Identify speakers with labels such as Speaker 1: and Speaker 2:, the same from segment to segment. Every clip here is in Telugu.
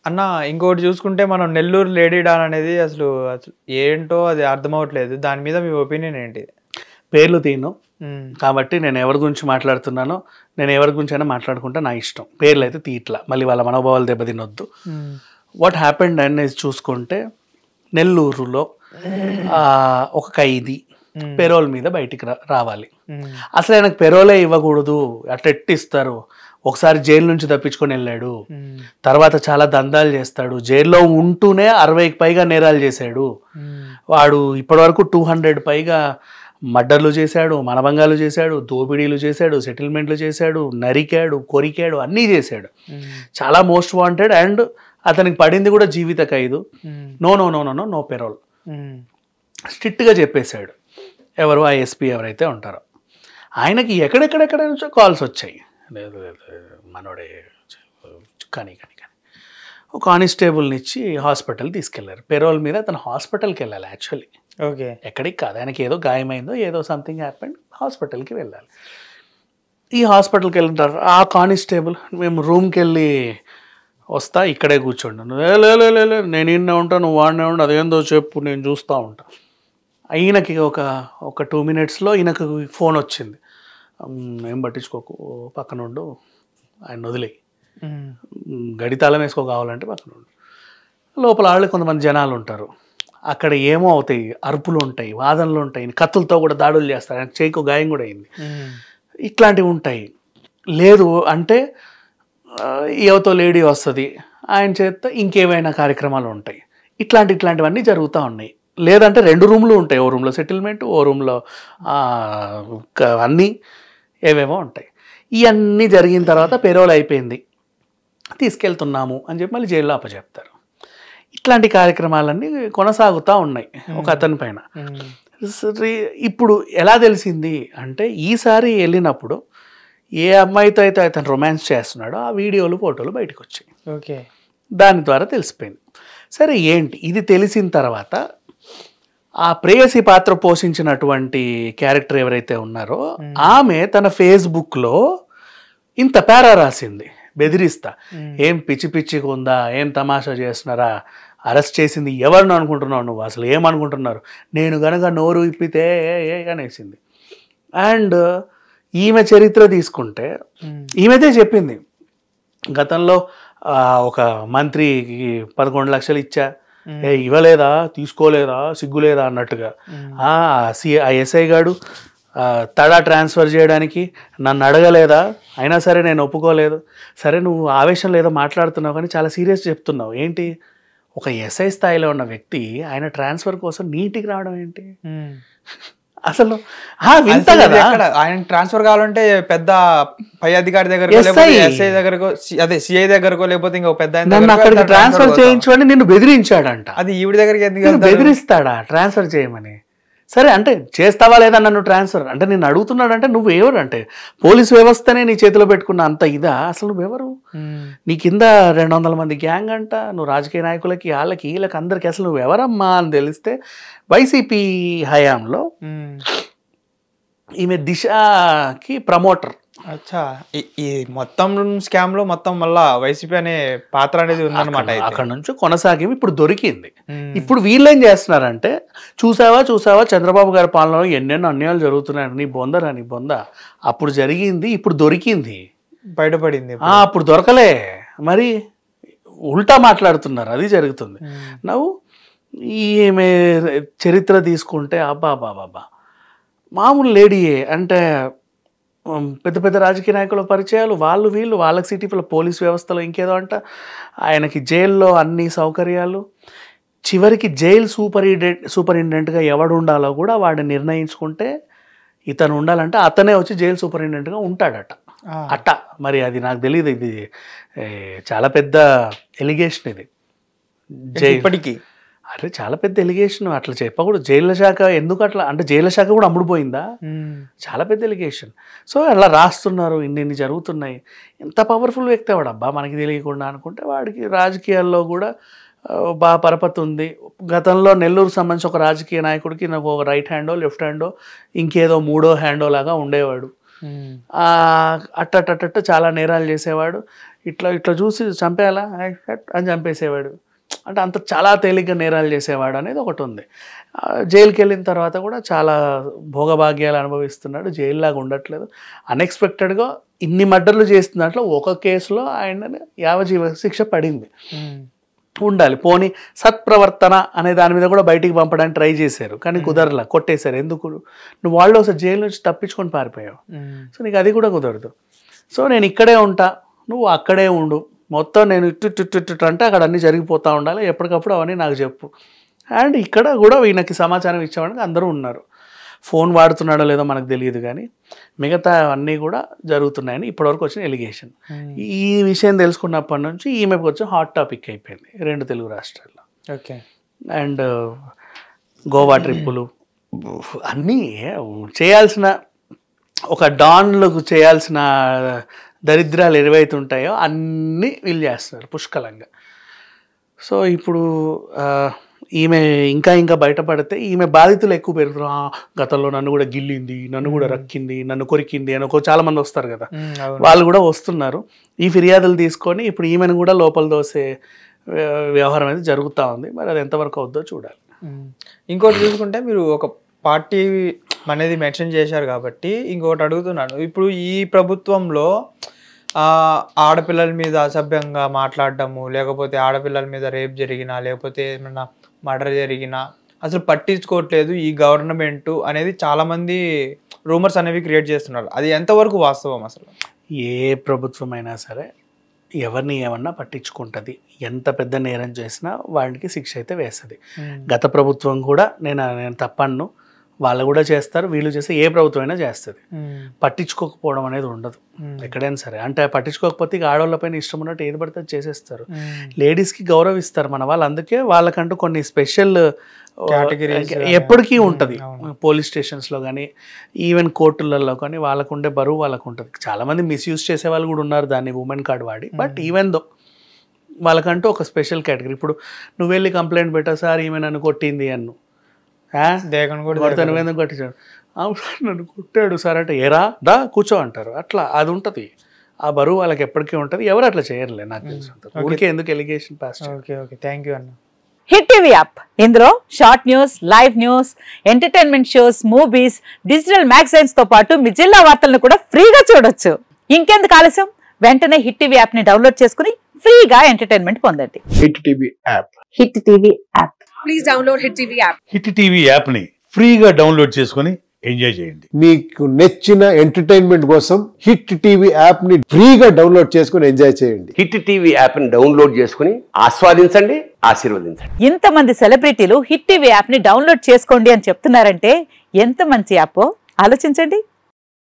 Speaker 1: అన్న ఇంకోటి చూసుకుంటే మనం నెల్లూరు లేడీ డాన్ అనేది అసలు ఏంటో అది అర్థం అవ్వట్లేదు. దాని మీద మీ ఒపీనియన్ ఏంటి?
Speaker 2: పేర్లు తీను కాబట్టి నేను ఎవరి గురించి మాట్లాడుతున్నానో నేను ఎవరి గురించి అయినా మాట్లాడుకుంటా, నా ఇష్టం. పేర్లు అయితే తీట్లా, మళ్ళీ వాళ్ళ మనోభావాలు దెబ్బతినొద్దు. వాట్ హ్యాపెండ్ అనేది చూసుకుంటే, నెల్లూరులో ఒక ఖైదీ పెరోల్ మీద బయటికి రావాలి. అసలు ఆయనకు పెరోలే ఇవ్వకూడదు, అట్లా ఎట్టిస్తారు. ఒకసారి జైలు నుంచి తప్పించుకొని వెళ్ళాడు, తర్వాత చాలా దందాలు చేస్తాడు, జైల్లో ఉంటూనే 60కి పైగా నేరాలు చేశాడు వాడు. ఇప్పటి వరకు 200 పైగా మర్డర్లు చేశాడు, మనభంగాలు చేశాడు, దోపిడీలు చేశాడు, సెటిల్మెంట్లు చేశాడు, నరికాడు, కొరికాడు, అన్నీ చేశాడు. చాలా మోస్ట్ వాంటెడ్. అండ్ అతనికి పడింది కూడా జీవిత ఖైదు. No no no no no no parole స్ట్రిక్ట్గా చెప్పేశాడు ఎవరు ఆ ఎస్పీ ఎవరైతే ఉంటారో. ఆయనకి ఎక్కడెక్కడెక్కడ నుంచో కాల్స్ వచ్చాయి, లేదు మనోడే కానీ కానీ కానీ ఒక కానిస్టేబుల్ని ఇచ్చి హాస్పిటల్ తీసుకెళ్లారు. పెరోల్ మీద అతను హాస్పిటల్కి వెళ్ళాలి యాక్చువల్లీ.
Speaker 1: ఓకే,
Speaker 2: ఎక్కడికి కాదు, ఆయనకి ఏదో గాయమైందో ఏదో సంథింగ్ హ్యాపెండ్, హాస్పిటల్కి వెళ్ళాలి. ఈ హాస్పిటల్కి వెళ్ళిన తర్వాత ఆ కానిస్టేబుల్, మేము రూమ్కి వెళ్ళి వస్తా, ఇక్కడే కూర్చోండి, లే నేను ఈయనే ఉంటాను, నువ్వు వాడినే ఉండు, అదేందో చెప్పు నేను చూస్తూ ఉంటా. ఈయనకి ఒక 2 minutesలో ఈయనకు ఫోన్ వచ్చింది, ఏం పట్టించుకోకు పక్కన ఉండు, ఆయన వదిలే, గడితాళం వేసుకో కావాలంటే పక్కన ఉండు. లోపల వాళ్ళు కొంతమంది జనాలు ఉంటారు, అక్కడ ఏమో అవుతాయి, అరుపులు ఉంటాయి, వాదనలు ఉంటాయి, కత్తులతో కూడా దాడులు చేస్తారు, ఆయన చేయికో గాయం కూడా అయింది, ఇట్లాంటివి ఉంటాయి. లేదు అంటే ఏవతో లేడీ వస్తుంది, ఆయన చేత ఇంకేమైనా కార్యక్రమాలు ఉంటాయి, ఇట్లాంటివన్నీ జరుగుతూ ఉన్నాయి. లేదంటే 2 రూమ్లు ఉంటాయి, ఓ రూమ్లో సెటిల్మెంట్, ఓ రూమ్లో అన్నీ ఏవేమో ఉంటాయి. ఇవన్నీ జరిగిన తర్వాత పెరోల్ అయిపోయింది, తీసుకెళ్తున్నాము అని చెప్పి మళ్ళీ జైల్లో అప్పచెప్తారు. ఇట్లాంటి కార్యక్రమాలన్నీ కొనసాగుతూ ఉన్నాయి ఒక అతని పైన. ఇప్పుడు ఎలా తెలిసింది అంటే, ఈసారి వెళ్ళినప్పుడు ఏ అమ్మాయితో అయితే అతను రొమాన్స్ చేస్తున్నాడో ఆ వీడియోలు ఫోటోలు బయటకు వచ్చాయి.
Speaker 1: ఓకే,
Speaker 2: దాని ద్వారా తెలిసిపోయింది. సరే ఏంటి ఇది తెలిసిన తర్వాత ఆ ప్రేయసి పాత్ర పోషించినటువంటి క్యారెక్టర్ ఎవరైతే ఉన్నారో ఆమె తన ఫేస్బుక్లో ఇంత పేరా రాసింది, బెదిరిస్తా, ఏం పిచ్చి పిచ్చిగా ఉందా, ఏం తమాషా చేస్తున్నారా, అరెస్ట్ చేసింది ఎవరిని అనుకుంటున్నావు నువ్వు, అసలు ఏమనుకుంటున్నారు, నేను కనుక నోరు ఇప్పితే అనేసింది. అండ్ ఈమె చరిత్ర తీసుకుంటే ఈమెదే చెప్పింది, గతంలో ఒక మంత్రికి 11 లక్షలు ఇచ్చా, ఇవ్వలేదా, తీసుకోలేదా, సిగ్గులేదా అన్నట్టుగా ఆ ఎస్ఐ గాడు తడా ట్రాన్స్ఫర్ చేయడానికి నన్ను అడగలేదా, అయినా సరే నేను ఒప్పుకోలేదు. సరే నువ్వు ఆవేశంలో ఏదో మాట్లాడుతున్నావు కానీ చాలా సీరియస్ చెప్తున్నావు ఏంటి, ఒక ఎస్ఐ స్థాయిలో ఉన్న వ్యక్తి ఆయన ట్రాన్స్ఫర్ కోసం నీటికి రావడం ఏంటి అసలు? వింత కదా,
Speaker 1: ఆయన ట్రాన్స్ఫర్ కావాలంటే పెద్ద పై అధికారి దగ్గర, ఎస్ఐ దగ్గరకో, అదే సిఐ దగ్గరకో, లేకపోతే ఇంకో పెద్ద
Speaker 2: అక్కడికి ట్రాన్స్ఫర్ చేయించమని నిన్ను బెదిరించాడంట.
Speaker 1: అది ఈవిడ దగ్గరికి ఎందుకు
Speaker 2: బెదిరిస్తాడా ట్రాన్స్ఫర్ చేయమని? సరే అంటే చేస్తావా లేదా నన్ను ట్రాన్స్ఫర్ అంటే నిన్ను అడుగుతున్నాడంటే నువ్వు ఎవరు అంటే, పోలీసు వ్యవస్థనే నీ చేతిలో పెట్టుకున్న అంత ఇదా అసలు? నువ్వెవరు? నీ కింద 200 మంది గ్యాంగ్ అంట, నువ్వు రాజకీయ నాయకులకి వాళ్ళకి వీళ్ళకి అందరికి అసలు నువ్వెవరమ్మా అని తెలిస్తే, వైసీపీ హయాంలో ఈమె దిశకి ప్రమోటర్.
Speaker 1: అచ్చా, ఈ మొత్తం స్కామ్ లో మొత్తం మళ్ళా వైసీపీ అనే పాత్ర అనేది ఉందన్నమాట.
Speaker 2: అక్కడ నుంచి కొనసాగి ఇప్పుడు దొరికింది. ఇప్పుడు వీళ్ళు ఏం చేస్తున్నారంటే, చూసావా చంద్రబాబు గారి పాలనలో ఎన్నెన్నో అన్యాయాలు జరుగుతున్నాయి, నీ బొంద అప్పుడు జరిగింది, ఇప్పుడు దొరికింది,
Speaker 1: బయటపడింది.
Speaker 2: అప్పుడు దొరకలే, మరి ఉల్టా మాట్లాడుతున్నారు, అది జరుగుతుంది. నువ్వు ఈమె చరిత్ర తీసుకుంటే అబ్బా మామూలు లేడీయే అంటే, పెద్ద పెద్ద రాజకీయ నాయకుల పరిచయాలు, వాళ్ళు వీళ్ళు, వాళ్ళకి సిటీలో పోలీస్ వ్యవస్థలో ఇంకేదో అంట, ఆయనకి జైల్లో అన్ని సౌకర్యాలు, చివరికి జైలు సూపరింటెండెంట్గా ఎవడు ఉండాలో కూడా వాడు నిర్ణయించుకుంటే ఇతను ఉండాలంటే అతనే వచ్చి జైలు సూపరింటెండెంట్గా ఉంటాడట. అట్ట మరి అది నాకు తెలియదు, ఇది చాలా పెద్ద ఎలిగేషన్ ఇది
Speaker 1: ఇప్పటికీ.
Speaker 2: అరే చాలా పెద్ద ఎలిగేషన్, అట్లా చెప్పకూడదు. జైళ్ళ శాఖ ఎందుకు అట్లా అంటే, జైళ్ళ శాఖ కూడా అమ్ముడుపోయిందా? చాలా పెద్ద ఎలిగేషన్. సో అలా రాస్తున్నారు, ఇన్ని జరుగుతున్నాయి. ఎంత పవర్ఫుల్ వ్యక్తి వాడు అబ్బా మనకి తెలియకుండా అనుకుంటే, వాడికి రాజకీయాల్లో కూడా బాగా పరపతి ఉంది. గతంలో నెల్లూరు సంబంధించి ఒక రాజకీయ నాయకుడికి నాకు ఒక రైట్ హ్యాండో లెఫ్ట్ హ్యాండో ఇంకేదో 3వ హ్యాండో లాగా ఉండేవాడు. అట్టట్టట్ట చాలా నేరాలు చేసేవాడు. ఇట్లా ఇట్లా చూసి చంపేయాలా అని చంపేసేవాడు. అంటే అంత చాలా తేలిగ్గా నేరాలు చేసేవాడు అనేది ఒకటి ఉంది. జైలుకి వెళ్ళిన తర్వాత కూడా చాలా భోగభాగ్యాలు అనుభవిస్తున్నాడు. జైల్లాగా ఉండట్లేదు. అన్ఎక్స్పెక్టెడ్గా ఇన్ని మర్డర్లు చేస్తున్న దాంట్లో ఒక కేసులో ఆయన యావజీవ శిక్ష పడింది. ఉండాలి పోనీ సత్ప్రవర్తన అనే దాని మీద కూడా బయటికి పంపడానికి ట్రై చేశారు, కానీ కుదరలా, కొట్టేశారు. ఎందుకు? నువ్వు వాళ్ళు ఒకసారి జైలు నుంచి తప్పించుకొని పారిపోయావు, సో నీకు అది కూడా కుదరదు. సో నేను ఇక్కడే ఉంటా, నువ్వు అక్కడే ఉండు, మొత్తం నేను ఇట్టు అంటే అక్కడ అన్నీ జరిగిపోతూ ఉండాలి, ఎప్పటికప్పుడు అవన్నీ నాకు చెప్పు. అండ్ ఇక్కడ కూడా ఈయనకి సమాచారం ఇచ్చేవాడికి అందరూ ఉన్నారు. ఫోన్ వాడుతున్నాడో లేదో మనకు తెలియదు, కానీ మిగతా అన్నీ కూడా జరుగుతున్నాయని ఇప్పటివరకు వచ్చిన ఎలిగేషన్. ఈ విషయం తెలుసుకున్నప్పటి నుంచి ఈమెకు వచ్చి హాట్ టాపిక్ అయిపోయింది 2 తెలుగు రాష్ట్రాల్లో.
Speaker 1: ఓకే.
Speaker 2: అండ్ గోవా ట్రిప్పులు అన్నీ చేయాల్సిన, ఒక డాన్లకు చేయాల్సిన దరిద్రాలు ఏవైతే ఉంటాయో అన్నీ వీళ్ళు చేస్తున్నారు పుష్కలంగా. సో ఇప్పుడు ఈమె ఇంకా బయటపడితే ఈమె బాధితులు ఎక్కువ పెరుగుతారు. గతంలో నన్ను కూడా గిల్లింది, నన్ను కూడా రక్కింది, నన్ను కొరికింది అని చాలా మంది వస్తారు కదా, వాళ్ళు కూడా వస్తున్నారు. ఈ ఫిర్యాదులు తీసుకొని ఇప్పుడు ఈమెను కూడా లోపల దోసే వ్యవహారం అనేది జరుగుతూ ఉంది. మరి అది ఎంతవరకు అవుద్దో చూడాలి.
Speaker 1: ఇంకోటి చూసుకుంటే మీరు ఒక పార్టీ అనేది మెన్షన్ చేశారు కాబట్టి ఇంకొకటి అడుగుతున్నాను. ఇప్పుడు ఈ ప్రభుత్వంలో ఆడపిల్లల మీద అసభ్యంగా మాట్లాడటము, లేకపోతే ఆడపిల్లల మీద రేప్ జరిగినా, లేకపోతే ఏమన్నా మర్డర్ జరిగినా అసలు పట్టించుకోవట్లేదు ఈ గవర్నమెంట్ అనేది చాలామంది రూమర్స్ అనేవి క్రియేట్ చేస్తున్నారు. అది ఎంతవరకు వాస్తవం? అసలు
Speaker 2: ఏ ప్రభుత్వం అయినా సరే ఎవరిని ఏమన్నా పట్టించుకుంటుంది, ఎంత పెద్ద నేరం చేసినా వాడికి శిక్ష అయితే వేస్తుంది. గత ప్రభుత్వం కూడా నేను తప్పను, వాళ్ళు కూడా చేస్తారు, వీళ్ళు చేస్తే ఏ ప్రభుత్వం అయినా చేస్తుంది. పట్టించుకోకపోవడం అనేది ఉండదు ఎక్కడైనా సరే. అంటే పట్టించుకోకపోతే ఇక ఆడవాళ్ళపైన ఇష్టం ఉన్నట్టు ఏది పడితే చేసేస్తారు. లేడీస్కి గౌరవిస్తారు మన వాళ్ళు, అందుకే వాళ్ళకంటూ కొన్ని స్పెషల్ ఎప్పటికీ ఉంటుంది. పోలీస్ స్టేషన్స్లో కానీ ఈవెన్ కోర్టులలో కానీ వాళ్ళకు ఉండే బరువు వాళ్ళకు ఉంటుంది. చాలామంది మిస్యూజ్ చేసే వాళ్ళు కూడా ఉన్నారు దాన్ని, ఉమెన్ కార్డ్ వాడి. బట్ ఈవెన్ దో వాళ్ళకంటూ ఒక స్పెషల్ కేటగిరీ. ఇప్పుడు నువ్వు వెళ్ళి కంప్లైంట్ పెట్టా, సార్ ఈమె నన్ను కొట్టింది అన్ను, నువ్వెందుకు కొట్టించాడు, నన్ను కొట్టాడు సార్ అంటే ఏరా దా కూర్చో అంటారు. అట్లా అది ఉంటుంది, ఆ బరువు వాళ్ళకి ఎప్పటికీ ఉంటుంది. ఎవరు అట్లా చేయరులే నాకు తెలుసు. ఊరికే ఎందుకు allegation pass.
Speaker 1: Okay okay, thank you అన్న.
Speaker 3: హిట్ టీవీ యాప్, ఇందులో short news, live news, entertainment shows, movies, digital magazines తో పాటు మీ జిల్లా వార్తలను కూడా ఫ్రీగా చూడొచ్చు. ఇంకెందుకు ఆలస్యం, వెంటనే హిట్ టీవీ యాప్ ని డౌన్లోడ్ చేసుకుని ఫ్రీగా ఎంటర్టైన్మెంట్ పొందండి.
Speaker 4: Hit TV app.
Speaker 3: Hit TV app.
Speaker 5: Please download hit TV app.
Speaker 6: Hit TV app ని ఫ్రీగా డౌన్లోడ్ చేసుకుని ఎంజాయ్ చేయండి.
Speaker 4: మీకు నచ్చిన ఎంటర్టైన్మెంట్ కోసం హిట్ టీవీ యాప్ ని ఫ్రీగా డౌన్లోడ్ చేసుకుని ఎంజాయ్ చేయండి.
Speaker 7: హిట్ టీవీ యాప్ ని డౌన్లోడ్ చేసుకుని ఆస్వాదించండి, ఆశీర్వదించండి.
Speaker 3: ఇంతమంది సెలబ్రిటీలు హిట్ టీవీ యాప్ ని డౌన్లోడ్ చేసుకోండి అని చెప్తున్నారంటే ఎంత మంచి యాప్ ఆలోచించండి.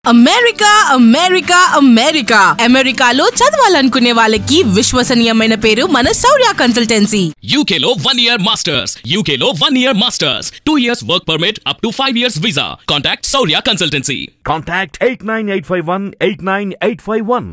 Speaker 5: అమెరికా అమెరికా అమెరికా అమెరికాలో చదవాలనుకునే వాళ్ళకి విశ్వసనీయమైన పేరు మన శౌర్య కన్సల్టెన్సీ.
Speaker 8: UK లో 1 year masters, UK లో 1 year masters, 2 years work permit up to 5 years visa. Contact Saurya Consultancy.
Speaker 9: Contact 89851 89851.